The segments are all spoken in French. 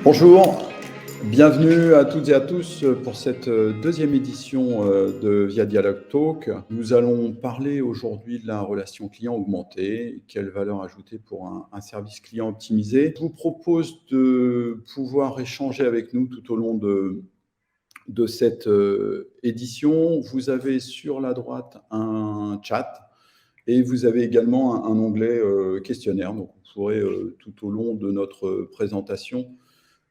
Bonjour, bienvenue à toutes et à tous pour cette deuxième édition de Via Dialogue Talk. Nous allons parler aujourd'hui de la relation client augmentée, quelle valeur ajouter pour un service client optimisé. Je vous propose de pouvoir échanger avec nous tout au long de cette édition. Vous avez sur la droite un chat et vous avez également un onglet questionnaire. Donc vous pourrez tout au long de notre présentation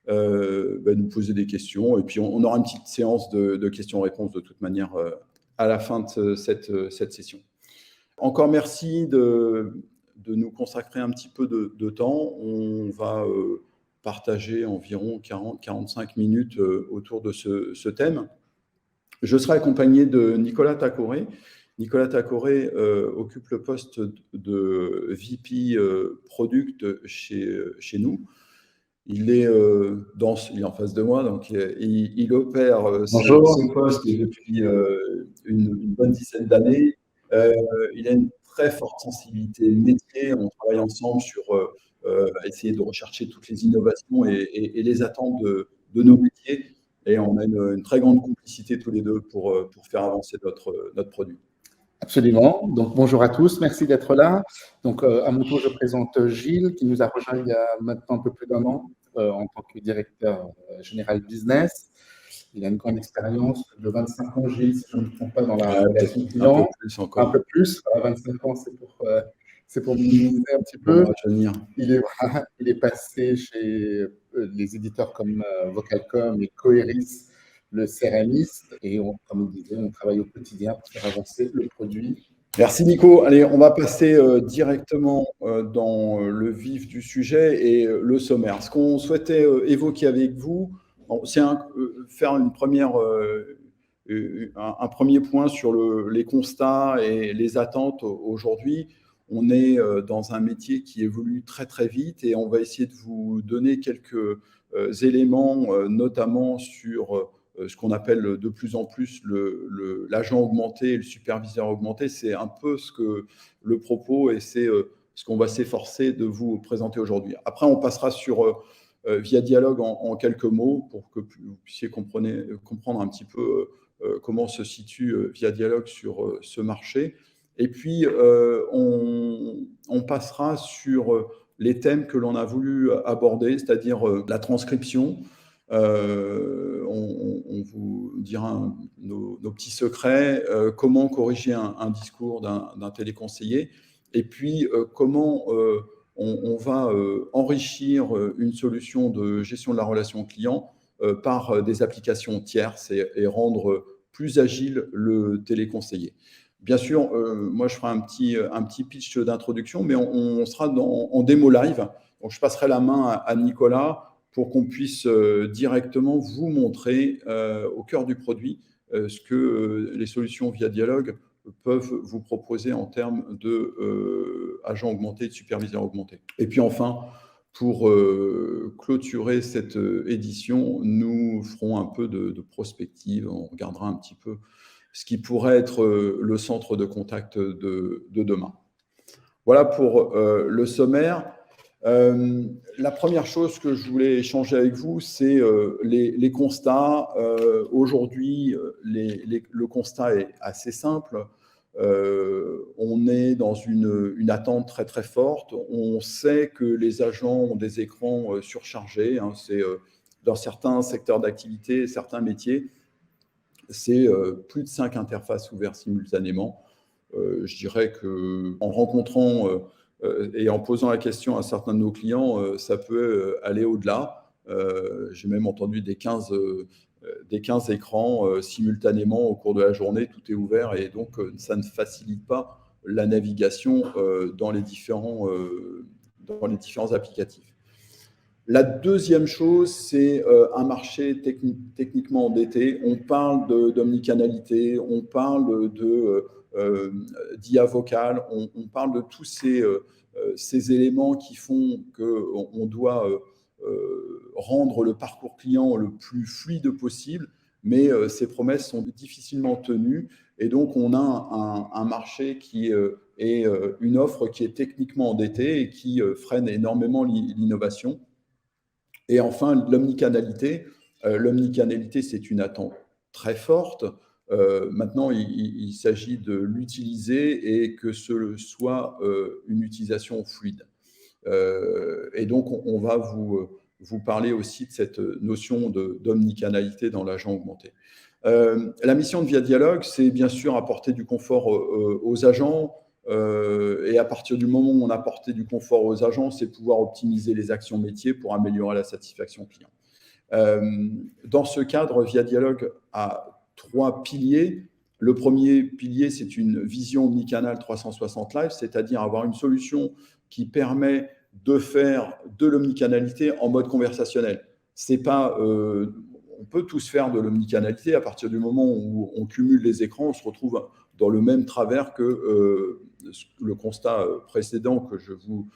nous poser des questions. Et puis, on aura une petite séance de questions-réponses de toute manière à la fin de cette session. Encore merci de nous consacrer un petit peu de temps. On va partager environ 40-45 minutes autour de ce thème. Je serai accompagné de Nicolas Tacoré. Nicolas Tacoré occupe le poste de VP Product chez nous. Il est en face de moi, donc il opère ce poste depuis une bonne dizaine d'années. Il a une très forte sensibilité métier. On travaille ensemble sur essayer de rechercher toutes les innovations et les attentes de nos métiers. Et on a une très grande complicité tous les deux pour faire avancer notre produit. Absolument. Donc, bonjour à tous. Merci d'être là. Donc, à mon tour, je présente Gilles, qui nous a rejoint il y a maintenant un peu plus d'un an en tant que directeur général business. Il a une grande expérience de 25 ans, Gilles, si je ne me trompe pas, dans la relation client. Un peu plus encore. Un peu plus. 25 ans, c'est pour minimiser un petit peu. Il est passé chez les éditeurs comme Vocalcom et Coeris, le céramiste, et comme on disait, on travaille au quotidien pour faire avancer le produit. Merci Nico. Allez, on va passer directement dans le vif du sujet et le sommaire. Ce qu'on souhaitait évoquer avec vous, c'est faire un premier point sur les constats et les attentes aujourd'hui. On est dans un métier qui évolue très très vite et on va essayer de vous donner quelques éléments, notamment sur ce qu'on appelle de plus en plus l'agent augmenté et le superviseur augmenté. C'est un peu le propos et c'est ce qu'on va s'efforcer de vous présenter aujourd'hui. Après, on passera sur Via Dialogue en quelques mots pour que vous puissiez comprendre un petit peu comment se situe Via Dialogue sur ce marché. Et puis, on passera sur les thèmes que l'on a voulu aborder, c'est-à-dire la transcription. On vous dira nos petits secrets, comment corriger un discours d'un téléconseiller, et puis comment on va enrichir une solution de gestion de la relation client par des applications tierces et rendre plus agile le téléconseiller. Bien sûr, moi je ferai un petit pitch d'introduction, mais on sera en démo live. Donc je passerai la main à Nicolas pour qu'on puisse directement vous montrer au cœur du produit ce que les solutions Via Dialogue peuvent vous proposer en termes d'agents augmentés et de superviseurs augmentés. Et puis enfin, pour clôturer cette édition, nous ferons un peu de prospective. On regardera un petit peu ce qui pourrait être le centre de contact de demain. Voilà pour le sommaire. La première chose que je voulais échanger avec vous, c'est les constats. Aujourd'hui, le constat est assez simple. On est dans une attente très très forte. On sait que les agents ont des écrans surchargés. C'est dans certains secteurs d'activité, certains métiers, c'est plus de 5 interfaces ouvertes simultanément. Je dirais qu'en rencontrant et en posant la question à certains de nos clients, ça peut aller au-delà. J'ai même entendu des 15 écrans simultanément au cours de la journée, tout est ouvert et donc ça ne facilite pas la navigation dans les différents applicatifs. La deuxième chose, c'est un marché techniquement endetté. On parle d'omnicanalité, on parle d'IA vocale, on parle de tous ces éléments qui font qu'on doit rendre le parcours client le plus fluide possible, mais ces promesses sont difficilement tenues et donc on a un marché qui est une offre qui est techniquement endettée et qui freine énormément l'innovation. Et enfin, l'omnicanalité. L'omnicanalité, c'est une attente très forte. Maintenant, il s'agit de l'utiliser et que ce soit une utilisation fluide. Et donc, on va vous parler aussi de cette notion d'omnicanalité dans l'agent augmenté. La mission de Via Dialogue, c'est bien sûr apporter du confort aux agents. Et à partir du moment où on a apporté du confort aux agents, c'est pouvoir optimiser les actions métiers pour améliorer la satisfaction client. Dans ce cadre, Via Dialogue a 3 piliers. Le premier pilier, c'est une vision omnicanal 360 live, c'est-à-dire avoir une solution qui permet de faire de l'omnicanalité en mode conversationnel. C'est pas, on peut tous faire de l'omnicanalité à partir du moment où on cumule les écrans, on se retrouve dans le même travers que le constat précédent que je vous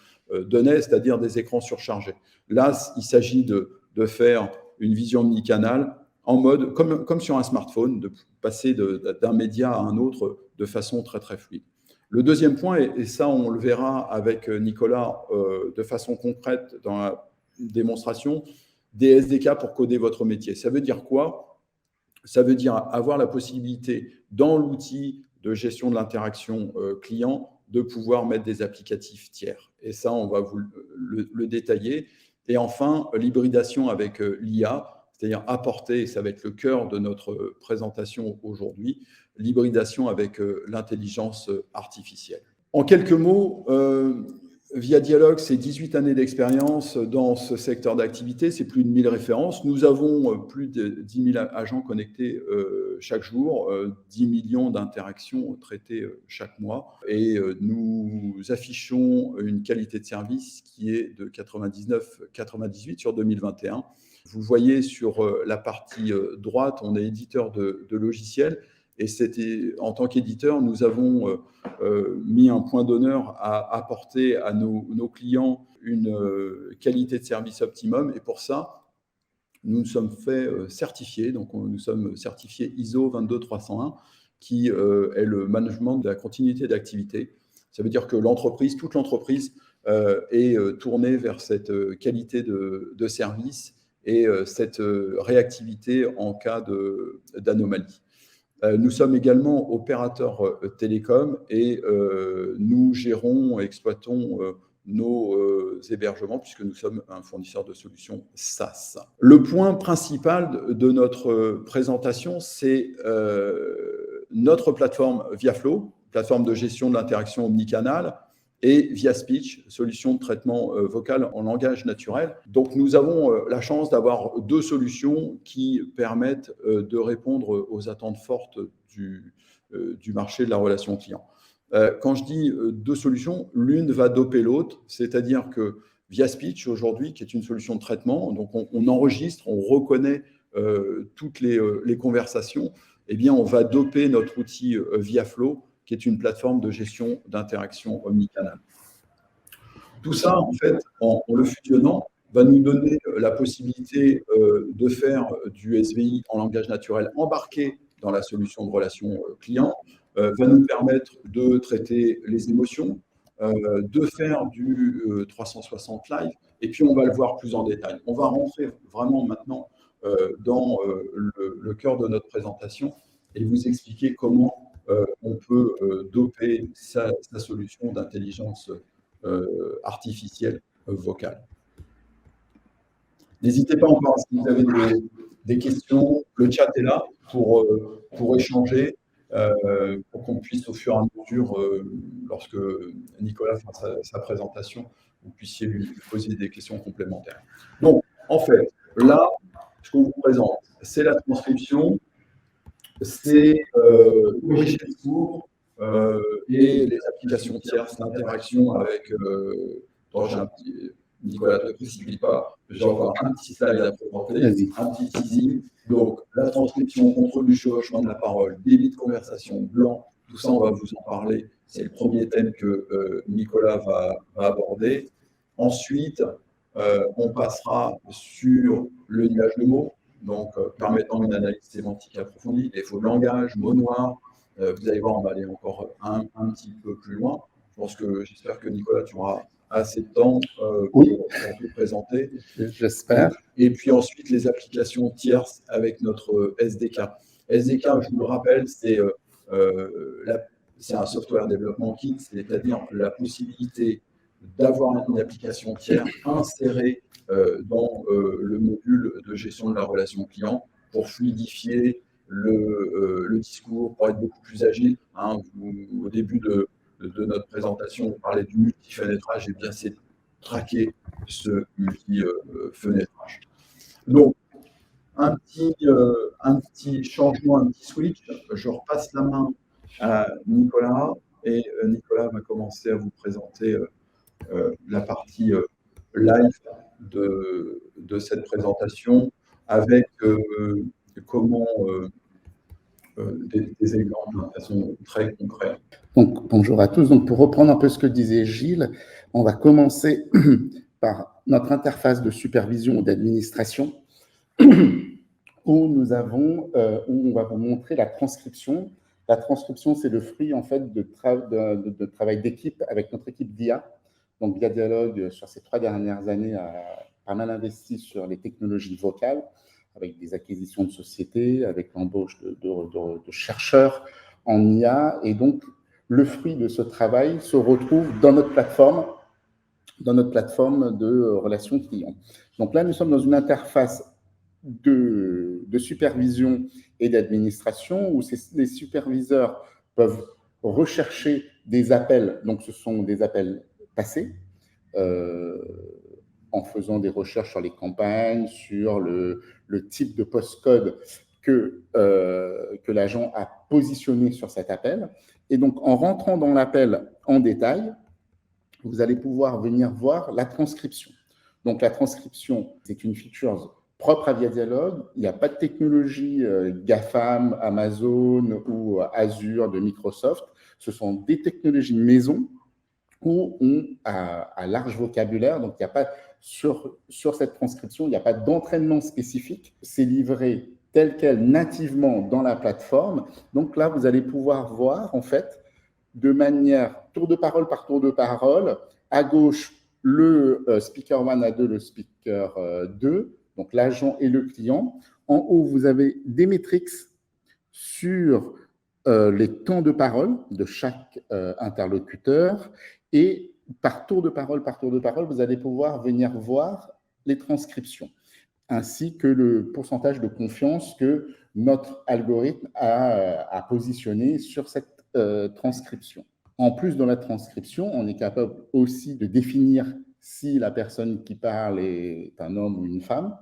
donnais, c'est-à-dire des écrans surchargés. Là, il s'agit de faire une vision omnicanale en mode, comme sur un smartphone, de passer d'un média à un autre de façon très, très fluide. Le deuxième point, et ça on le verra avec Nicolas de façon concrète dans la démonstration, des SDK pour coder votre métier. Ça veut dire quoi? Ça veut dire avoir la possibilité dans l'outil de gestion de l'interaction client de pouvoir mettre des applicatifs tiers. Et ça, on va vous le détailler. Et enfin, l'hybridation avec l'IA, c'est-à-dire apporter, et ça va être le cœur de notre présentation aujourd'hui, l'hybridation avec l'intelligence artificielle. En quelques mots, Via Dialogue, c'est 18 années d'expérience dans ce secteur d'activité, c'est plus de 1000 références. Nous avons plus de 10 000 agents connectés chaque jour, 10 millions d'interactions traitées chaque mois. Et nous affichons une qualité de service qui est de 99-98 sur 2021. Vous voyez sur la partie droite, on est éditeur de logiciels. Et en tant qu'éditeur, nous avons mis un point d'honneur à apporter à nos clients une qualité de service optimum. Et pour ça, nous nous sommes fait certifier. Donc, nous sommes certifiés ISO 22301, qui est le management de la continuité d'activité. Ça veut dire que toute l'entreprise est tournée vers cette qualité de service et cette réactivité en cas d'anomalie. Nous sommes également opérateurs télécom et nous gérons, exploitons nos hébergements puisque nous sommes un fournisseur de solutions SaaS. Le point principal de notre présentation, c'est notre plateforme ViaFlow, plateforme de gestion de l'interaction omnicanale, et ViaSpeech, solution de traitement vocal en langage naturel. Donc, nous avons la chance d'avoir 2 solutions qui permettent de répondre aux attentes fortes du marché de la relation client. Quand je dis 2 solutions, l'une va doper l'autre, c'est-à-dire que ViaSpeech, aujourd'hui, qui est une solution de traitement, donc on enregistre, on reconnaît toutes les conversations, eh bien, on va doper notre outil ViaFlow, qui est une plateforme de gestion d'interaction omnicanale. Tout ça, en fait, en le fusionnant, va nous donner la possibilité de faire du SVI en langage naturel embarqué dans la solution de relation client, va nous permettre de traiter les émotions, de faire du 360 live, et puis on va le voir plus en détail. On va rentrer vraiment maintenant dans le cœur de notre présentation et vous expliquer comment on peut doper sa solution d'intelligence artificielle vocale. N'hésitez pas encore, si vous avez des questions, le chat est là pour échanger, pour qu'on puisse au fur et à mesure, lorsque Nicolas fera sa présentation, vous puissiez lui poser des questions complémentaires. Donc, en fait, là, ce qu'on vous présente, c'est la transcription, c'est corriger les cours et les applications tierces, l'interaction avec. Nicolas, ne précipite pas, j'ai encore un petit slide à présenter, un petit teasing. Donc, la transcription, contrôle du chevauchement de la parole, débit de conversation, blanc, tout ça, on va vous en parler. C'est le premier thème que Nicolas va aborder. Ensuite, on passera sur le nuage de mots, donc permettant une analyse sémantique approfondie, défaut de langage, mots noirs. Vous allez voir, on va aller encore un petit peu plus loin. J'espère que Nicolas, tu auras assez de temps Oui. pour tout présenter. J'espère. Et puis ensuite, les applications tierces avec notre SDK. SDK, je vous le rappelle, c'est un software development kit, c'est-à-dire la possibilité d'avoir une application tiers insérée dans le module de gestion de la relation client pour fluidifier le discours, pour être beaucoup plus agile. Hein. Au début de notre présentation, on parlait du multi-fenêtrage, et bien c'est traquer ce multi-fenêtrage. Donc, un petit changement, un petit switch. Je repasse la main à Nicolas et Nicolas va commencer à vous présenter la partie live de cette présentation avec comment des exemples de façon très concrète. Donc, bonjour à tous. Donc, pour reprendre un peu ce que disait Gilles, on va commencer par notre interface de supervision ou d'administration où on va vous montrer la transcription. La transcription, c'est le fruit en fait de travail d'équipe avec notre équipe d'IA. Donc, Via Dialogue, sur ces 3 dernières années, a pas mal investi sur les technologies vocales, avec des acquisitions de sociétés, avec l'embauche de chercheurs en IA. Et donc, le fruit de ce travail se retrouve dans notre plateforme de relations clients. Donc là, nous sommes dans une interface de supervision et d'administration où les superviseurs peuvent rechercher des appels, donc ce sont des appels passés, en faisant des recherches sur les campagnes, sur le type de postcode que l'agent a positionné sur cet appel. Et donc, en rentrant dans l'appel en détail, vous allez pouvoir venir voir la transcription. Donc, la transcription, c'est une feature propre à Via Dialogue. Il n'y a pas de technologie GAFAM, Amazon ou Azure de Microsoft. Ce sont des technologies maison où on a un large vocabulaire. Donc, il n'y a pas, sur cette transcription, il n'y a pas d'entraînement spécifique. C'est livré tel quel nativement dans la plateforme. Donc là, vous allez pouvoir voir, en fait, de manière tour de parole par tour de parole, à gauche, le speaker 1 à 2, le speaker 2, donc l'agent et le client. En haut, vous avez des métriques sur les temps de parole de chaque interlocuteur. Et par tour de parole, vous allez pouvoir venir voir les transcriptions, ainsi que le pourcentage de confiance que notre algorithme a positionné sur cette transcription. En plus, dans la transcription, on est capable aussi de définir si la personne qui parle est un homme ou une femme,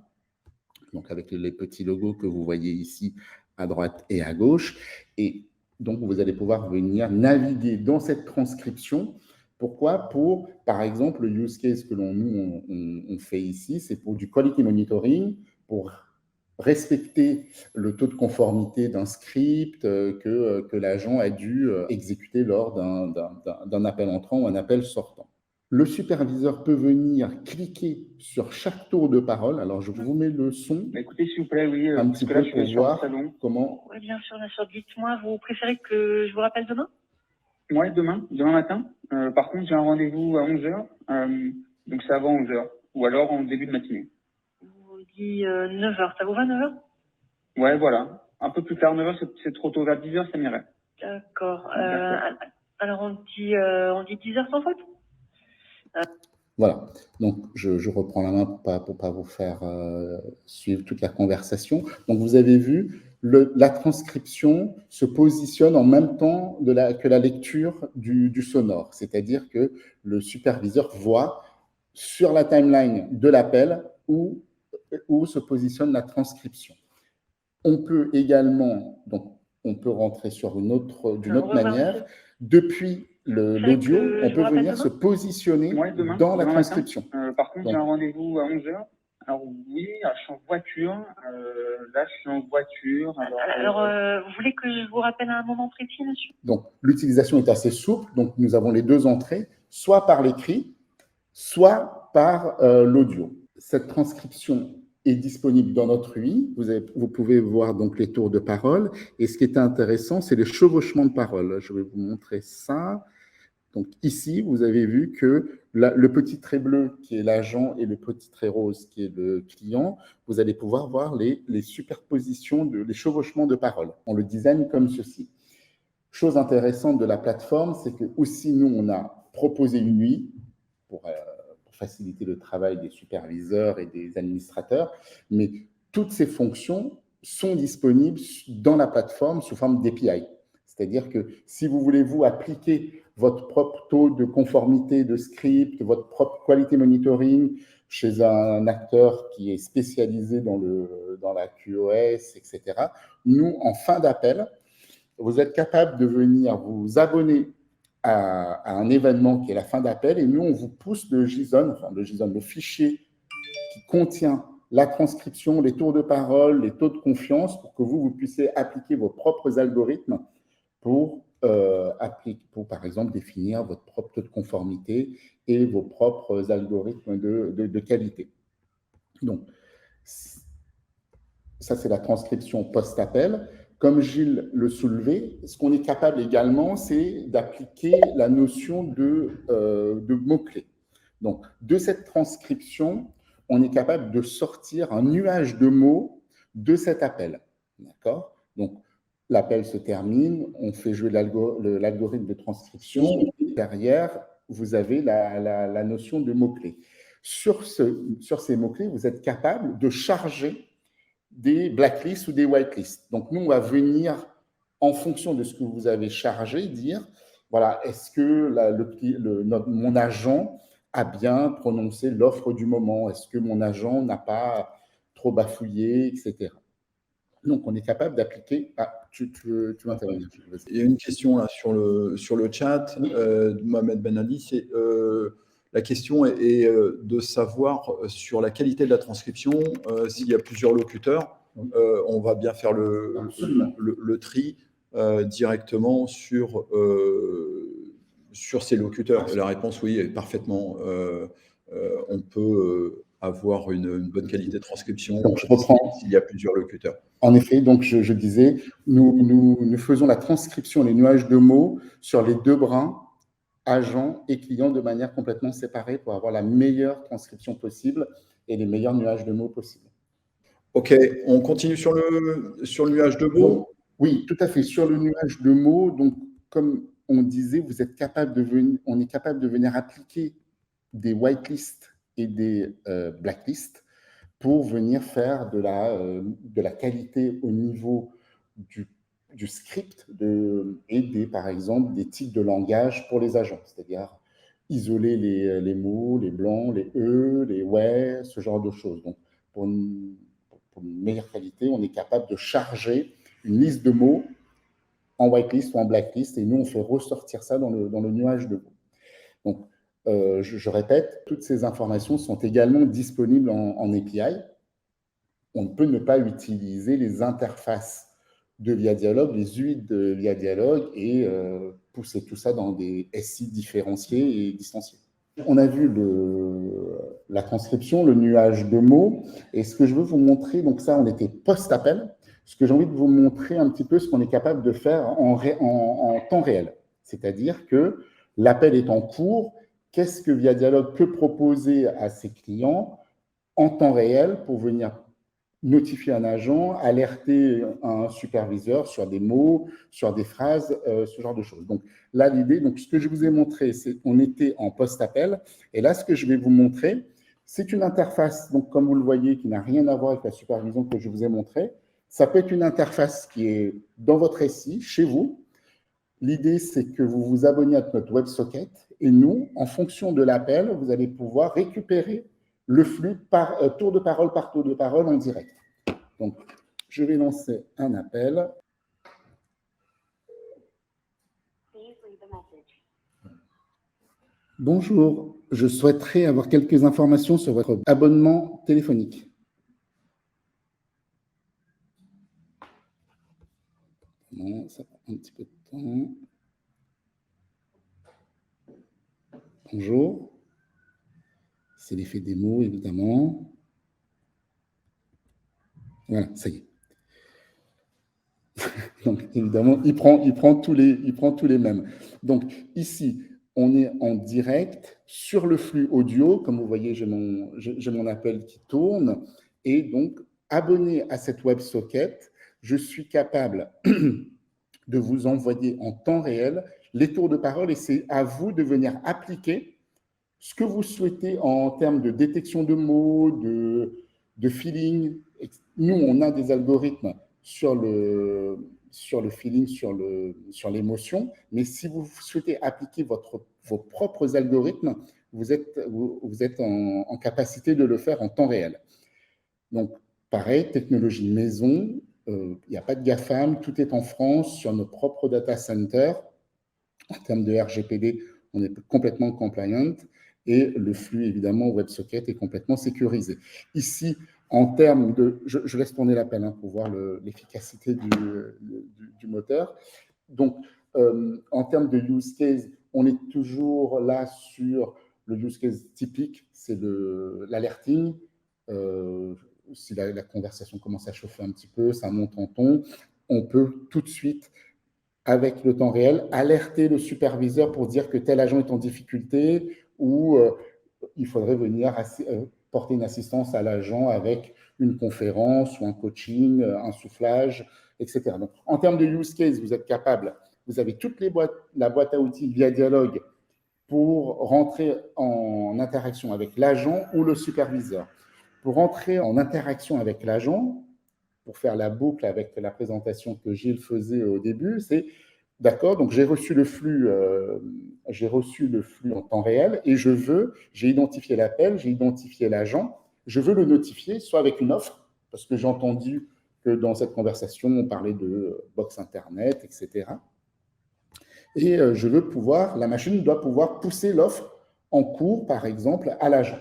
donc avec les petits logos que vous voyez ici à droite et à gauche. Et donc, vous allez pouvoir venir naviguer dans cette transcription. Pourquoi? Pour, par exemple, le use case que on fait ici, c'est pour du quality monitoring, pour respecter le taux de conformité d'un script que l'agent a dû exécuter lors d'un appel entrant ou un appel sortant. Le superviseur peut venir cliquer sur chaque tour de parole. Alors, je vous mets le son. Écoutez, s'il vous plaît, oui, un petit peu pour voir comment. Oui, bien sûr. Dites-moi, vous préférez que je vous rappelle demain? Oui, demain matin. Par contre, j'ai un rendez-vous à 11h, donc c'est avant 11h, ou alors en début de matinée. Vous dites 9h, ça vous va 9h? Ouais, voilà. Un peu plus tard, 9h, c'est trop tôt. Vers 10h, ça m'irait. D'accord. Alors, on dit 10h sans faute? Voilà, donc je reprends la main pour pas vous faire suivre toute la conversation. Donc, vous avez vu, la transcription se positionne en même temps que la lecture du sonore, c'est-à-dire que le superviseur voit sur la timeline de l'appel où se positionne la transcription. On peut également, donc, on peut rentrer d'une autre manière, depuis l'audio, on peut venir se positionner dans la transcription. Par contre, j'ai un rendez-vous à 11h. Alors oui, je suis en voiture. Là, je suis en voiture. Alors, vous voulez que je vous rappelle à un moment précis, monsieur? Donc, l'utilisation est assez souple. Donc, nous avons les deux entrées, soit par l'écrit, soit par l'audio. Cette transcription est disponible dans notre UI. Vous pouvez voir donc les tours de parole. Et ce qui est intéressant, c'est les chevauchements de parole. Je vais vous montrer ça. Donc ici, vous avez vu que le petit trait bleu qui est l'agent et le petit trait rose qui est le client, vous allez pouvoir voir les superpositions, les chevauchements de paroles. On le design comme ceci. Chose intéressante de la plateforme, c'est que aussi nous, on a proposé une nuit pour faciliter le travail des superviseurs et des administrateurs, mais toutes ces fonctions sont disponibles dans la plateforme sous forme d'API. C'est-à-dire que si vous voulez vous appliquer votre propre taux de conformité de script, votre propre quality monitoring chez un acteur qui est spécialisé dans la QoS, etc., nous, en fin d'appel, vous êtes capable de venir vous abonner à un événement qui est la fin d'appel et nous, on vous pousse le JSON, le fichier qui contient la transcription, les tours de parole, les taux de confiance pour que vous puissiez appliquer vos propres algorithmes pour, par exemple, définir votre propre taux de conformité et vos propres algorithmes de qualité. Donc, ça, c'est la transcription post-appel. Comme Gilles le soulevait, ce qu'on est capable également, c'est d'appliquer la notion de mots-clés. Donc, de cette transcription, on est capable de sortir un nuage de mots de cet appel. D'accord ? Donc, l'appel se termine, on fait jouer l'algorithme de transcription. Et derrière, vous avez la notion de mots-clés. Sur ces mots-clés, vous êtes capable de charger des blacklists ou des whitelists. Donc, nous, on va venir, en fonction de ce que vous avez chargé, dire, voilà, est-ce que mon agent a bien prononcé l'offre du moment? Est-ce que mon agent n'a pas trop bafouillé, etc. Donc, on est capable d'appliquer… Ah, tu veux intervenir. Il y a une question là sur le chat de Mohamed Ben Ali. C'est… la question est de savoir sur la qualité de la transcription, s'il y a plusieurs locuteurs, on va bien faire le tri directement sur ces locuteurs. Et la réponse, oui, est parfaitement. On peut avoir une bonne qualité de transcription s'il y a plusieurs locuteurs. En effet, donc je disais, nous faisons la transcription, les nuages de mots sur les deux brins, agents et clients, de manière complètement séparée pour avoir la meilleure transcription possible et les meilleurs nuages de mots possibles. OK, on continue sur le nuage de mots. Oui, tout à fait. Sur le nuage de mots, donc, comme on disait, on est capable de venir appliquer des whitelists et des blacklists pour venir faire de la qualité au niveau du script et par exemple, des types de langage pour les agents, c'est-à-dire isoler les mots, les blancs, les E, les ouais, ce genre de choses. Donc, pour une meilleure qualité, on est capable de charger une liste de mots en whitelist ou en blacklist, et nous, on fait ressortir ça dans le nuage de mots. Donc, je répète, toutes ces informations sont également disponibles en API. On ne peut ne pas utiliser les interfaces de ViaDialogue, les UID de ViaDialogue et pousser tout ça dans des SI différenciés et distanciés. On a vu la transcription, le nuage de mots, et ce que je veux vous montrer, donc ça, on était post-appel, ce que j'ai envie de vous montrer un petit peu ce qu'on est capable de faire en temps réel. C'est-à-dire que l'appel est en cours, qu'est-ce que ViaDialogue peut proposer à ses clients en temps réel pour venir notifier un agent, alerter un superviseur sur des mots, sur des phrases, ce genre de choses. Donc là, l'idée, ce que je vous ai montré, c'est qu'on était en post-appel. Et là, ce que je vais vous montrer, c'est une interface, donc comme vous le voyez, qui n'a rien à voir avec la supervision que je vous ai montrée. Ça peut être une interface qui est dans votre SI, chez vous. L'idée, c'est que vous vous abonnez à notre WebSocket et nous, en fonction de l'appel, vous allez pouvoir récupérer le flux par tour de parole en direct. Donc, je vais lancer un appel. Bonjour, je souhaiterais avoir quelques informations sur votre abonnement téléphonique. Bon, ça prend un petit peu de temps. Bonjour. C'est l'effet démo, évidemment. Voilà, ça y est. Donc, évidemment, il prend tous les mêmes. Donc, ici, on est en direct sur le flux audio. Comme vous voyez, j'ai mon appel qui tourne. Et donc, abonné à cette WebSocket, je suis capable de vous envoyer en temps réel les tours de parole et c'est à vous de venir appliquer ce que vous souhaitez en termes de détection de mots, de feeling. Nous, on a des algorithmes sur le feeling, sur l'émotion, mais si vous souhaitez appliquer vos propres algorithmes, vous êtes en capacité de le faire en temps réel. Donc, pareil, technologie maison, il n'y a pas de GAFAM, tout est en France, sur nos propres data centers. En termes de RGPD, on est complètement compliant et le flux, évidemment, WebSocket est complètement sécurisé. Ici, en termes de... Je laisse tourner l'appel pour voir l'efficacité du moteur. Donc, en termes de use case, on est toujours là sur le use case typique, c'est l'alerting. Si la conversation commence à chauffer un petit peu, ça monte en ton, on peut tout de suite, avec le temps réel, alerter le superviseur pour dire que tel agent est en difficulté ou il faudrait venir porter une assistance à l'agent avec une conférence ou un coaching, un soufflage, etc. Donc, en termes de use case, vous êtes capable, vous avez toutes la boîte à outils via dialogue pour rentrer en interaction avec l'agent ou le superviseur. Pour rentrer en interaction avec l'agent, pour faire la boucle avec la présentation que Gilles faisait au début, c'est d'accord, donc j'ai reçu le flux en temps réel et j'ai identifié l'appel, j'ai identifié l'agent, je veux le notifier soit avec une offre, parce que j'ai entendu que dans cette conversation, on parlait de box Internet, etc. Et la machine doit pouvoir pousser l'offre en cours, par exemple, à l'agent.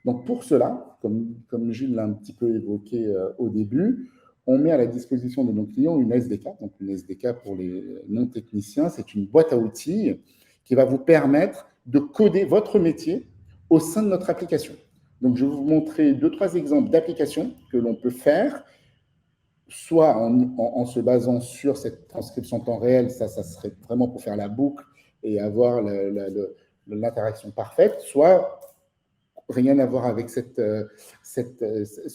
Donc pour cela, comme Gilles l'a un petit peu évoqué au début, on met à la disposition de nos clients une SDK. Donc une SDK pour les non-techniciens, c'est une boîte à outils qui va vous permettre de coder votre métier au sein de notre application. Donc je vais vous montrer 2-3 exemples d'applications que l'on peut faire, soit en se basant sur cette transcription temps réel, ça serait vraiment pour faire la boucle et avoir l'interaction parfaite, soit rien à voir avec ce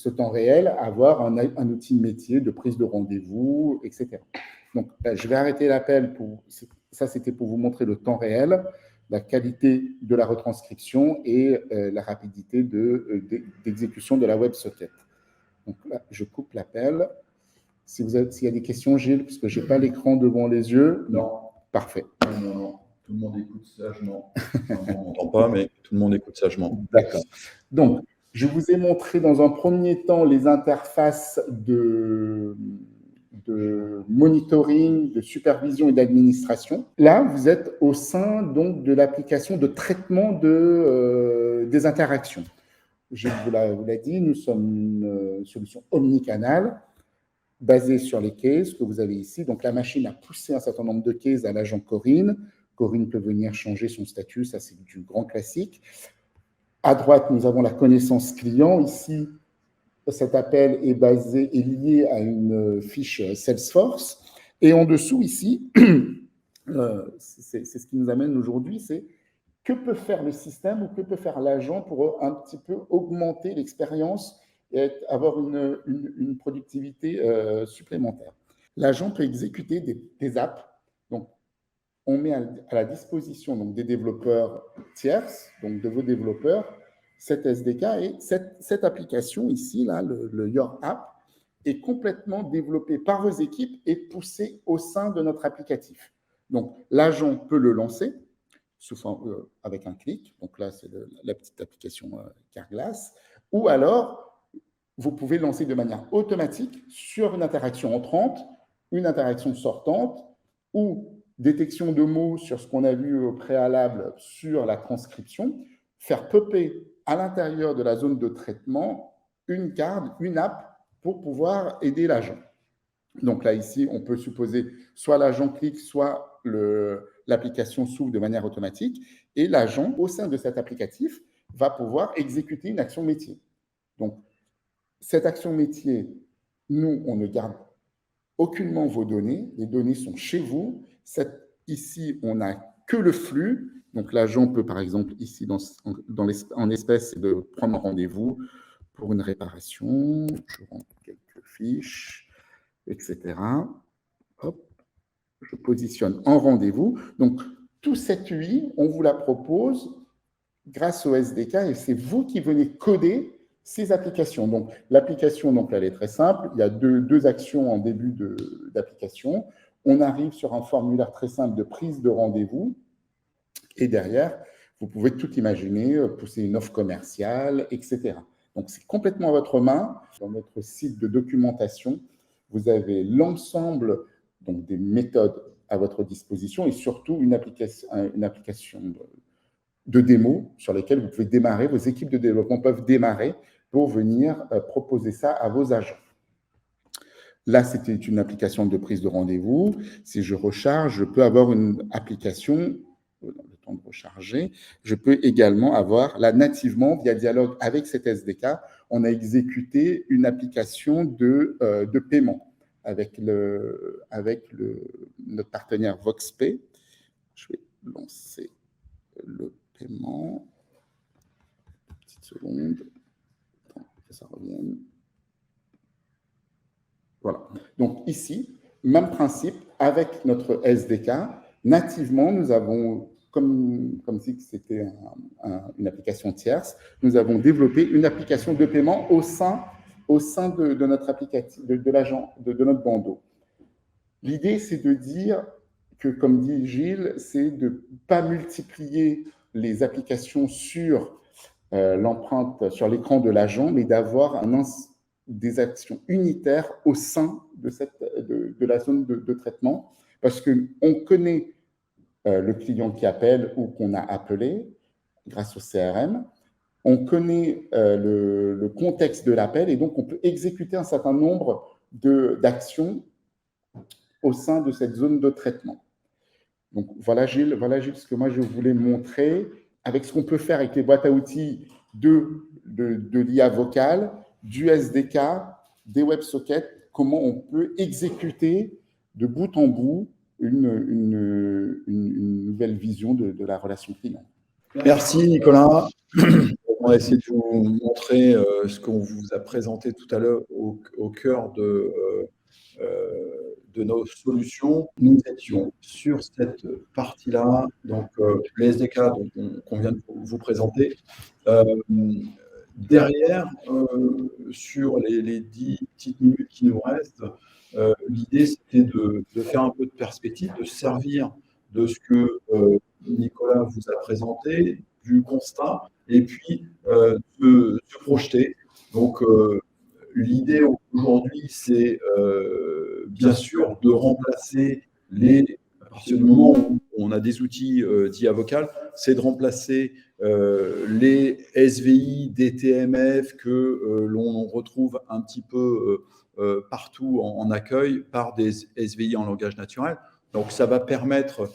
temps réel, avoir un outil de métier, de prise de rendez-vous, etc. Donc, je vais arrêter l'appel. Ça, c'était pour vous montrer le temps réel, la qualité de la retranscription et la rapidité d'exécution de la WebSocket. Donc là, je coupe l'appel. S'il y a des questions, Gilles, puisque je n'ai pas l'écran devant les yeux. Non. Parfait. Non. Tout le monde écoute sagement. On n'entend pas, mais tout le monde écoute sagement. D'accord. Donc, je vous ai montré dans un premier temps les interfaces de monitoring, de supervision et d'administration. Là, vous êtes au sein donc de l'application de traitement des interactions. Je vous l'ai dit, nous sommes une solution omnicanal basée sur les cases que vous avez ici. Donc, la machine a poussé un certain nombre de cases à l'agent Corinne. Corinne peut venir changer son statut, ça c'est du grand classique. À droite, nous avons la connaissance client. Ici, cet appel est lié à une fiche Salesforce. Et en dessous, ici, c'est ce qui nous amène aujourd'hui, c'est que peut faire le système ou que peut faire l'agent pour un petit peu augmenter l'expérience et avoir une productivité supplémentaire. L'agent peut exécuter des apps. Donc, on met à la disposition donc, des développeurs tierces, donc de vos développeurs, cette SDK et cette application ici, là, le Your App, est complètement développée par vos équipes et poussée au sein de notre applicatif. Donc, l'agent peut le lancer avec un clic. Donc là, c'est la petite application Carglass. Ou alors, vous pouvez lancer de manière automatique sur une interaction entrante, une interaction sortante ou détection de mots sur ce qu'on a vu au préalable sur la transcription, faire popper à l'intérieur de la zone de traitement une carte, une app pour pouvoir aider l'agent. Donc là, ici, on peut supposer soit l'agent clique, soit l'application s'ouvre de manière automatique et l'agent, au sein de cet applicatif, va pouvoir exécuter une action métier. Donc, cette action métier, nous, on ne garde aucunement vos données. Les données sont chez vous. Ici, on n'a que le flux Donc, l'agent peut, par exemple, ici, en espèces, de prendre rendez-vous pour une réparation. Je rentre quelques fiches, etc. Hop, je positionne en rendez-vous. Donc, toute cette UI, on vous la propose grâce au SDK et c'est vous qui venez coder ces applications. Donc, l'application, donc, elle est très simple. Il y a deux actions en début d'application. On arrive sur un formulaire très simple de prise de rendez-vous et derrière, vous pouvez tout imaginer, pousser une offre commerciale, etc. Donc, c'est complètement à votre main. Dans notre site de documentation, vous avez l'ensemble donc, des méthodes à votre disposition et surtout une application de démo sur lesquelles vous pouvez démarrer, vos équipes de développement peuvent démarrer pour venir proposer ça à vos agents. Là, c'était une application de prise de rendez-vous. Si je recharge, je peux avoir une application, dans le temps de recharger, je peux également avoir, là, nativement, via dialogue avec cet SDK, on a exécuté une application de paiement avec notre partenaire VoxPay. Je vais lancer le paiement. Une petite seconde. Attends, que ça revienne. Voilà. Donc ici, même principe, avec notre SDK, nativement, nous avons, comme si c'était une application tierce, nous avons développé une application de paiement au sein de notre applicatif, de notre bandeau. L'idée, c'est de dire que, comme dit Gilles, c'est de ne pas multiplier les applications sur l'empreinte, sur l'écran de l'agent, mais d'avoir des actions unitaires au sein de la zone de traitement, parce qu'on connaît le client qui appelle ou qu'on a appelé grâce au CRM, on connaît le contexte de l'appel et donc on peut exécuter un certain nombre d'actions au sein de cette zone de traitement. Donc voilà Gilles, ce que moi je voulais montrer avec ce qu'on peut faire avec les boîtes à outils de l'IA vocale, du SDK, des WebSockets, comment on peut exécuter de bout en bout une nouvelle vision de la relation client. Merci Nicolas. On va essayer de vous montrer ce qu'on vous a présenté tout à l'heure au cœur de nos solutions. Nous étions sur cette partie-là, donc les SDK qu'on vient de vous présenter. Derrière, sur les 10 petites minutes qui nous restent, l'idée c'était de faire un peu de perspective, de se servir de ce que Nicolas vous a présenté, du constat, et puis de se projeter. Donc, l'idée aujourd'hui, c'est bien sûr de remplacer à partir du moment où on a des outils d'IA vocale, c'est de remplacer les SVI, DTMF que l'on retrouve un petit peu partout en accueil par des SVI en langage naturel. Donc, ça va permettre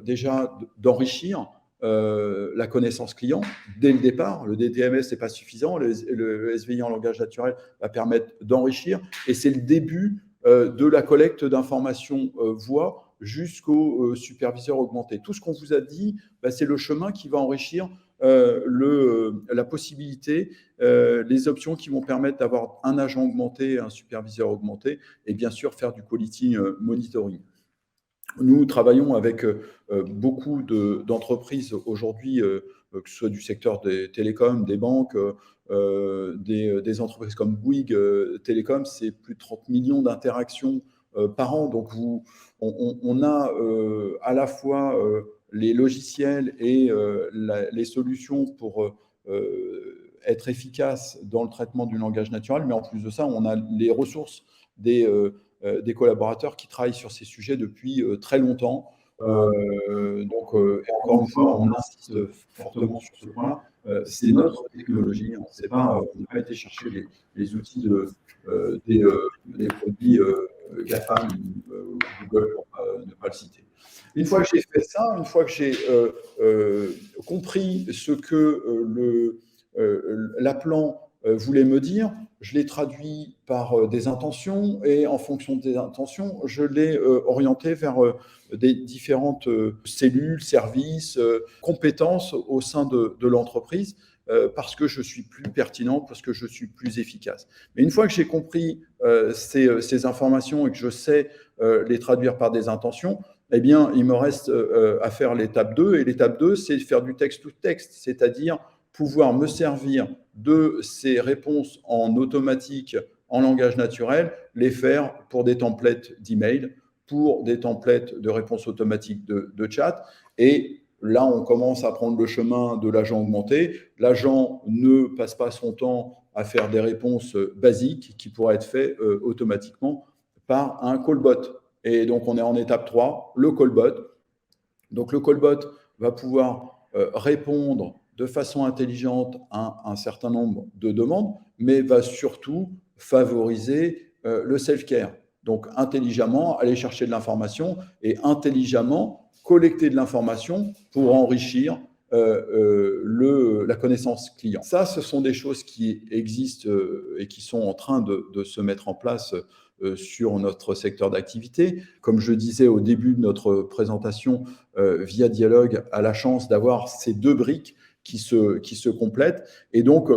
déjà d'enrichir la connaissance client dès le départ. Le DTMS, ce n'est pas suffisant. Le SVI en langage naturel va permettre d'enrichir. Et c'est le début de la collecte d'informations voix jusqu'au superviseur augmenté. Tout ce qu'on vous a dit, c'est le chemin qui va enrichir la possibilité, les options qui vont permettre d'avoir un agent augmenté, un superviseur augmenté, et bien sûr faire du quality monitoring. Nous travaillons avec beaucoup d'entreprises aujourd'hui, que ce soit du secteur des télécoms, des banques, des entreprises comme Bouygues Télécom, c'est plus de 30 millions d'interactions par an. Donc, on a à la fois les logiciels et les solutions pour être efficaces dans le traitement du langage naturel, mais en plus de ça, on a les ressources des collaborateurs qui travaillent sur ces sujets depuis très longtemps. Donc, et encore une fois, on insiste fortement sur ce point-là. C'est notre technologie. On n'a pas été chercher les outils des produits GAFAM, Google, pour ne pas le citer. Une fois que j'ai fait ça, une fois que j'ai compris ce que l'appelant voulait me dire, je l'ai traduit par des intentions et en fonction des intentions, je l'ai orienté vers des différentes cellules, services, compétences au sein de l'entreprise parce que je suis plus pertinent, parce que je suis plus efficace. Mais une fois que j'ai compris ces informations et que je sais les traduire par des intentions, eh bien, il me reste à faire l'étape 2. Et l'étape 2, c'est faire du texte-to-texte, c'est-à-dire pouvoir me servir de ces réponses en automatique, en langage naturel, les faire pour des templates d'email, pour des templates de réponses automatiques de chat. Et là, on commence à prendre le chemin de l'agent augmenté. L'agent ne passe pas son temps à faire des réponses basiques qui pourraient être faites automatiquement par un callbot. Et donc, on est en étape 3, le callbot. Donc, le callbot va pouvoir répondre de façon intelligente à un certain nombre de demandes, mais va surtout favoriser le self-care. Donc, intelligemment, aller chercher de l'information et intelligemment collecter de l'information pour enrichir la connaissance client. Ça, ce sont des choses qui existent et qui sont en train de se mettre en place sur notre secteur d'activité. Comme je disais au début de notre présentation, Via Dialogue a la chance d'avoir ces deux briques qui se complètent. Et donc,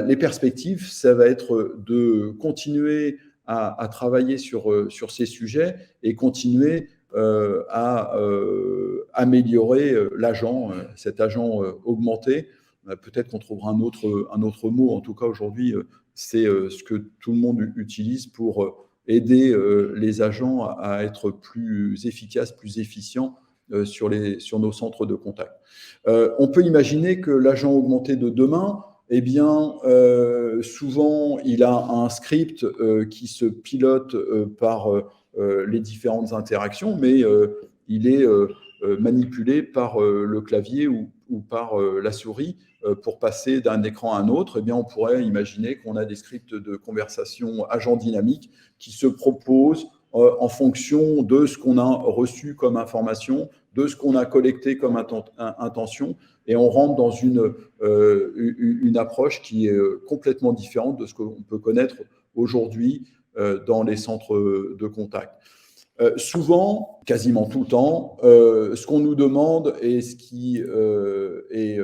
les perspectives, ça va être de continuer à travailler sur ces sujets et continuer à améliorer l'agent, cet agent augmenté. Peut-être qu'on trouvera un autre mot. En tout cas, aujourd'hui, c'est ce que tout le monde utilise pour aider les agents à être plus efficaces, plus efficients sur nos centres de contact. On peut imaginer que l'agent augmenté de demain, eh bien, souvent, il a un script qui se pilote par les différentes interactions, mais il est manipulé par le clavier ou par la souris pour passer d'un écran à un autre. Eh bien, on pourrait imaginer qu'on a des scripts de conversation agent dynamique qui se proposent en fonction de ce qu'on a reçu comme information, de ce qu'on a collecté comme intention, et on rentre dans une approche qui est complètement différente de ce qu'on peut connaître aujourd'hui dans les centres de contact. Souvent, quasiment tout le temps, ce qu'on nous demande et ce qui est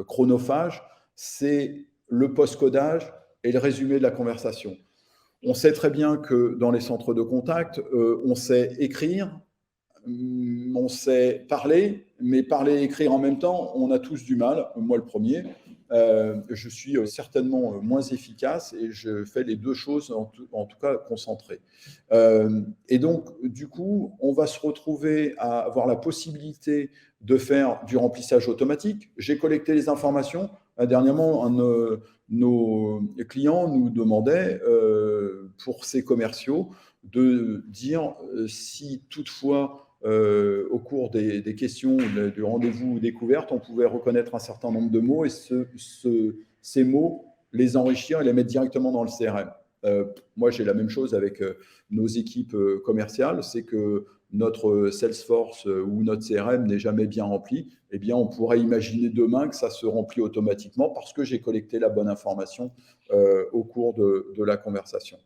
chronophage, c'est le post-codage et le résumé de la conversation. On sait très bien que dans les centres de contact, on sait écrire, on sait parler, mais parler et écrire en même temps, on a tous du mal, moi le premier. Je suis certainement moins efficace et je fais les deux choses, en tout cas concentrées. Et donc, du coup, on va se retrouver à avoir la possibilité de faire du remplissage automatique. J'ai collecté les informations. Dernièrement, nos clients nous demandaient, pour ces commerciaux, de dire si toutefois, au cours des questions du rendez-vous découverte, on pouvait reconnaître un certain nombre de mots et ces mots, les enrichir et les mettre directement dans le CRM. Moi, j'ai la même chose avec nos équipes commerciales, c'est que notre Salesforce ou notre CRM n'est jamais bien rempli. Eh bien, on pourrait imaginer demain que ça se remplit automatiquement parce que j'ai collecté la bonne information au cours de la conversation.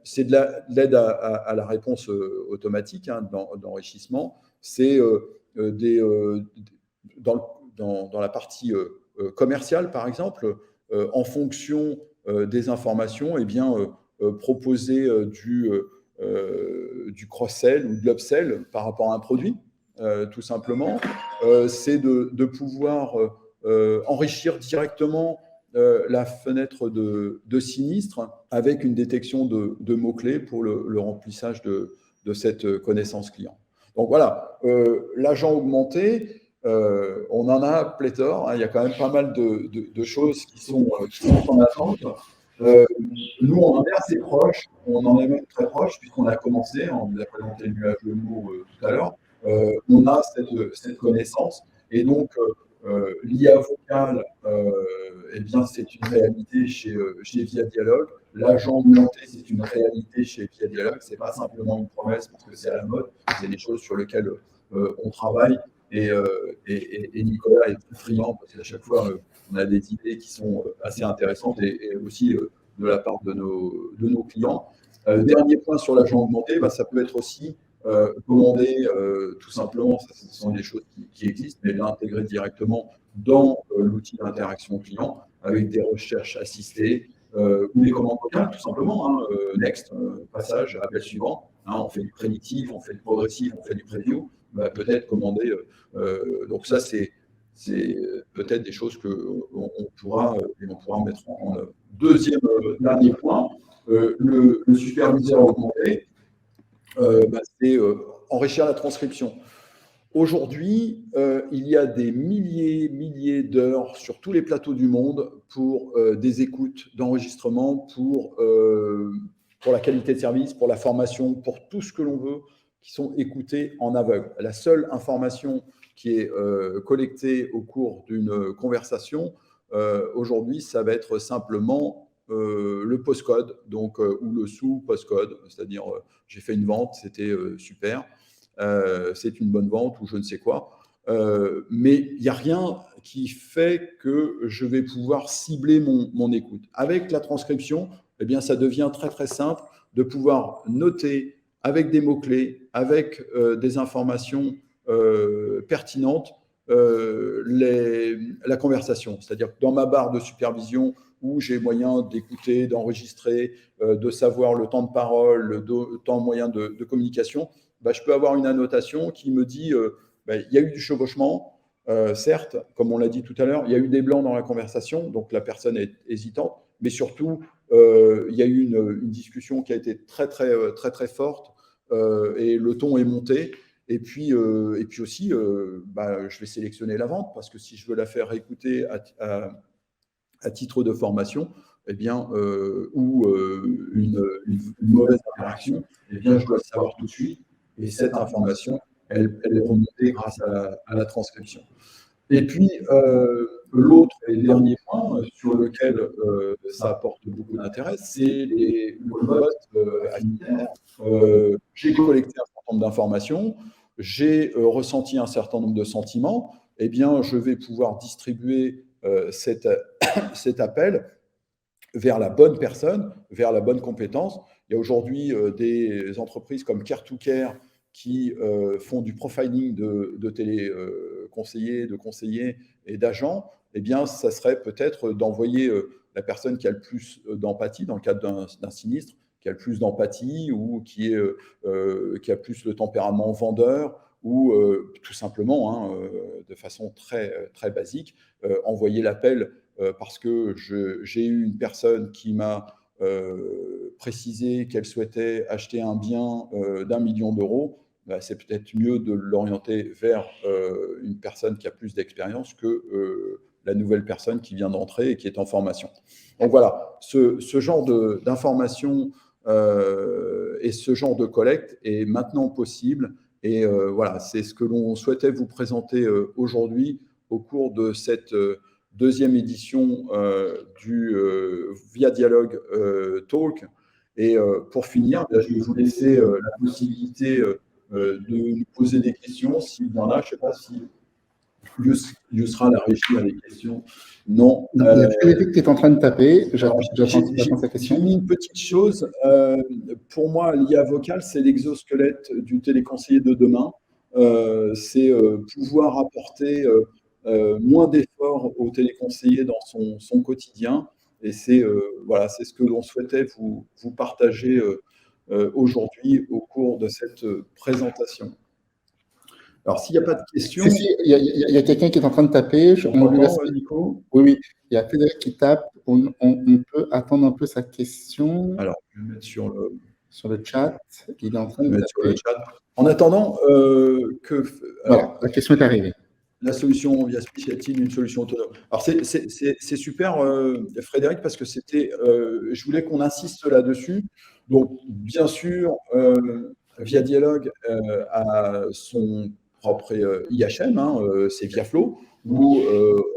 C'est de l'aide à la réponse automatique, d'enrichissement. C'est dans la partie commerciale, par exemple, en fonction des informations, eh bien, proposer du cross-sell ou de l'upsell par rapport à un produit, tout simplement. C'est de pouvoir enrichir directement la fenêtre de sinistre avec une détection de mots-clés pour le remplissage de cette connaissance client. Donc voilà, l'agent augmenté, on en a pléthore, il y a quand même pas mal de choses qui sont en attente. Nous, on en est assez proche, on en est même très proche, puisqu'on a commencé, on vous a présenté le nuage de mots tout à l'heure, on a cette connaissance, et donc l'IA vocale, eh bien, c'est une réalité chez Via Dialogue. L'agent augmenté, c'est une réalité chez Via Dialogue. Ce n'est pas simplement une promesse parce que c'est à la mode. C'est des choses sur lesquelles on travaille et Nicolas est très friand parce qu'à chaque fois, on a des idées qui sont assez intéressantes et aussi de la part de nos clients. Dernier point sur l'agent augmenté, ça peut être aussi commander tout simplement, ça, ce sont des choses qui existent, mais l'intégrer directement dans l'outil d'interaction client avec des recherches assistées ou des commandes vocales, tout simplement. Next, passage, appel suivant. On fait du prédictif, on fait du progressif, on fait du preview. Peut-être commander. Donc ça, c'est peut-être des choses qu'on pourra mettre en œuvre. Deuxième, dernier point, le superviseur augmenté, c'est enrichir la transcription. Aujourd'hui, il y a des milliers d'heures sur tous les plateaux du monde pour des écoutes d'enregistrement, pour la qualité de service, pour la formation, pour tout ce que l'on veut, qui sont écoutés en aveugle. La seule information qui est collectée au cours d'une conversation, aujourd'hui, ça va être simplement le postcode, donc, ou le sous-postcode, c'est-à-dire j'ai fait une vente, c'était super. C'est une bonne vente ou je ne sais quoi. Mais il n'y a rien qui fait que je vais pouvoir cibler mon écoute. Avec la transcription, eh bien, ça devient très simple de pouvoir noter avec des mots-clés, avec des informations pertinentes, la conversation. C'est-à-dire que dans ma barre de supervision, où j'ai moyen d'écouter, d'enregistrer, de savoir le temps de parole, le temps moyen de communication, je peux avoir une annotation qui me dit il y a eu du chevauchement, certes, comme on l'a dit tout à l'heure, il y a eu des blancs dans la conversation, donc la personne est hésitante, mais surtout, il y a eu une discussion qui a été très forte et le ton est monté. Et puis aussi, je vais sélectionner la vente parce que si je veux la faire écouter à titre de formation, eh bien, ou une mauvaise interaction, eh bien, je dois le savoir tout de suite. Et cette information, elle est remontée grâce à la transcription. Et puis, l'autre et dernier point sur lequel ça apporte beaucoup d'intérêt, c'est le vote sanitaire. J'ai collecté un certain nombre d'informations, j'ai ressenti un certain nombre de sentiments, eh bien, je vais pouvoir distribuer cet appel vers la bonne personne, vers la bonne compétence. Il y a aujourd'hui des entreprises comme Care2Care qui font du profiling de téléconseillers, de conseillers et d'agents. Eh bien, ça serait peut-être d'envoyer la personne qui a le plus d'empathie dans le cadre d'un sinistre, qui a le plus d'empathie ou qui a plus le tempérament vendeur ou tout simplement, de façon très basique, envoyer l'appel parce que j'ai eu une personne qui m'a précisé qu'elle souhaitait acheter un bien d'1 million d'euros. C'est peut-être mieux de l'orienter vers une personne qui a plus d'expérience que la nouvelle personne qui vient d'entrer et qui est en formation. Donc voilà, ce genre d'information et ce genre de collecte est maintenant possible. Et voilà, c'est ce que l'on souhaitait vous présenter aujourd'hui au cours de cette deuxième édition du Via Dialogue Talk. Et pour finir, je vais vous laisser la possibilité de nous poser des questions. S'il y en a, je ne sais pas si Yusra, la régie, a des questions. Non. Il y a Frédéric qui est en train de taper. J'attends sa question. J'ai mis une petite chose. Pour moi, l'IA vocale, c'est l'exosquelette du téléconseiller de demain. C'est pouvoir apporter moins d'efforts au téléconseiller dans son quotidien. Et c'est ce que l'on souhaitait vous partager aujourd'hui au cours de cette présentation. Alors, s'il n'y a pas de questions… Il y a quelqu'un qui est en train de taper. On lui laisse, Nico. Oui. Il y a Frédéric qui tape. On peut attendre un peu sa question. Alors, je vais mettre sur le chat. Il est en train de taper. Sur le chat. En attendant voilà, la question est arrivée. La solution via Speech est-il une solution autonome? Alors, c'est super, Frédéric, parce que je voulais qu'on insiste là-dessus. Donc, bien sûr, Via Dialogue a son propre IHM, c'est ViaFlow, où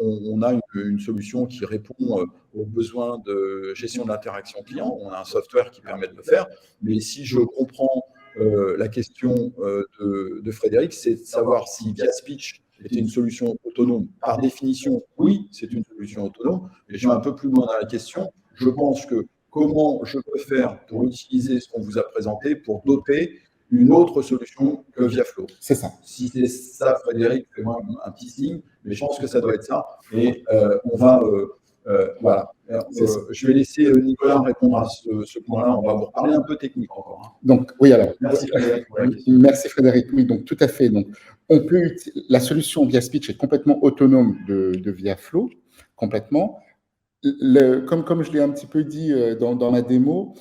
on a une solution qui répond aux besoins de gestion de l'interaction client. On a un software qui permet de le faire. Mais si je comprends la question de Frédéric, c'est de savoir si via Speech, était une solution autonome. Par définition, oui, c'est une solution autonome, mais je vais un peu plus loin dans la question. Je pense que comment je peux faire pour utiliser ce qu'on vous a présenté pour doter une autre solution que ViaFlow. C'est ça. Si c'est ça, Frédéric, fais-moi un petit signe, mais je pense que ça doit être ça. Et on va... voilà. Je vais laisser Nicolas répondre à ce point-là. On va vous reparler un peu technique encore. Hein. Donc, oui, alors. Merci Frédéric. Merci Frédéric. Oui, donc tout à fait. Donc, la solution ViaSpeech est complètement autonome de ViaFlow, complètement. Comme je l'ai un petit peu dit dans ma démo,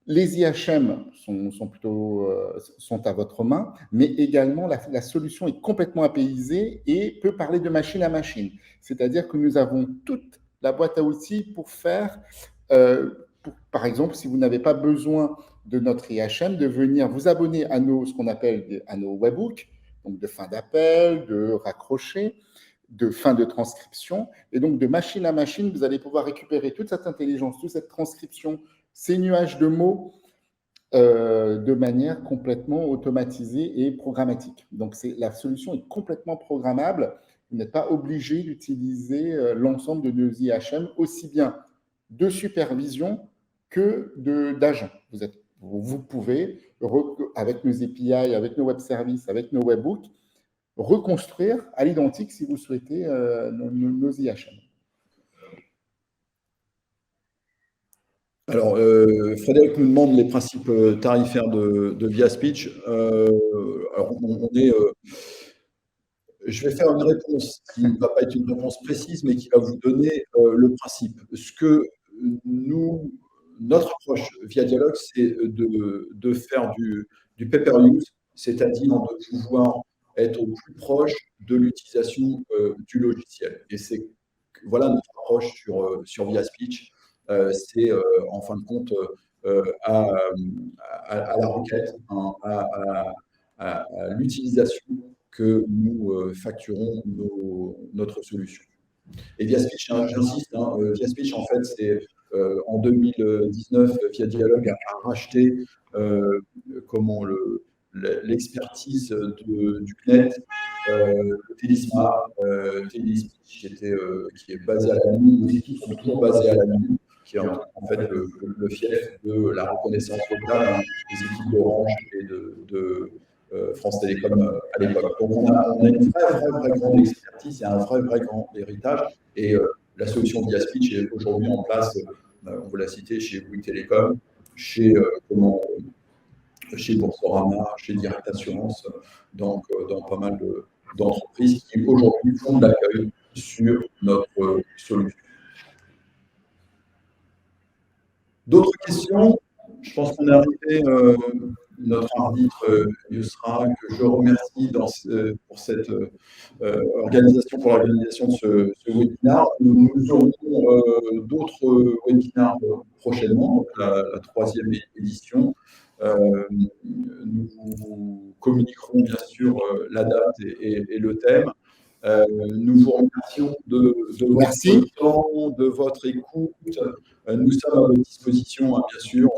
les IHM sont à votre main, mais également la solution est complètement APIisée et peut parler de machine à machine. C'est-à-dire que nous avons toute la boîte à outils pour faire, par exemple, si vous n'avez pas besoin de notre IHM, de venir vous abonner à ce qu'on appelle à nos webhooks, donc de fin d'appel, de raccrocher, de fin de transcription. Et donc, de machine à machine, vous allez pouvoir récupérer toute cette intelligence, toute cette transcription, ces nuages de mots de manière complètement automatisée et programmatique. Donc, la solution est complètement programmable. Vous n'êtes pas obligé d'utiliser l'ensemble de nos IHM, aussi bien de supervision que d'agents. Vous pouvez, avec nos API, avec nos web services, avec nos webhooks, reconstruire à l'identique, si vous souhaitez, nos IHM. Alors, Frédéric nous demande les principes tarifaires de ViaSpeech. Alors, je vais faire une réponse qui ne va pas être une réponse précise, mais qui va vous donner le principe. Notre approche via Dialogue, c'est de faire du pay-per-use, c'est-à-dire de pouvoir être au plus proche de l'utilisation du logiciel. Et voilà notre approche sur ViaSpeech. C'est en fin de compte à la requête, hein, à l'utilisation que nous facturons notre solution. Et ViaSpeech, hein, j'insiste, hein, ViaSpeech, en fait, c'est en 2019, Via Dialogue a racheté l'expertise du CNET, Télisma, qui est basé à Lannion. Nos équipes sont toujours basées à Lannion, qui est en fait le fief de la reconnaissance locale, hein, des équipes d'Orange et de France Télécom à l'époque. Donc on a une vraie grande expertise et un vrai grand héritage. Et la solution ViaSpeech est aujourd'hui en place, on vous l'a cité, chez Bouygues Télécom, chez Boursorama, chez Direct Assurance, donc dans pas mal d'entreprises qui aujourd'hui font de l'accueil sur notre solution. D'autres questions? Je pense qu'on est arrivé, notre arbitre Yusra, que je remercie pour cette organisation, pour l'organisation de ce webinaire. Nous aurons d'autres webinaires prochainement, donc la 3e édition. Nous communiquerons bien sûr la date et le thème. Nous vous remercions de votre temps, de votre écoute. Nous sommes à votre disposition, hein, bien sûr,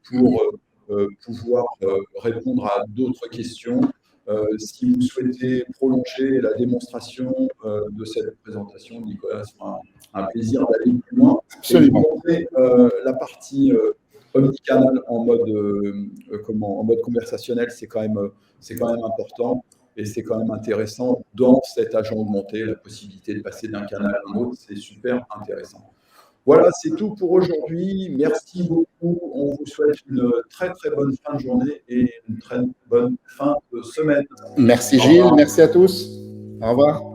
pour pouvoir répondre à d'autres questions. Si vous souhaitez prolonger la démonstration de cette présentation, Nicolas, ce sera un plaisir d'aller plus loin. Absolument. Et la partie omnicanal en mode conversationnel, c'est quand même important. Et c'est quand même intéressant dans cet agent augmenté, la possibilité de passer d'un canal à un autre, c'est super intéressant. Voilà, c'est tout pour aujourd'hui. Merci beaucoup. On vous souhaite une très bonne fin de journée et une très bonne fin de semaine. Merci Gilles, merci à tous. Au revoir.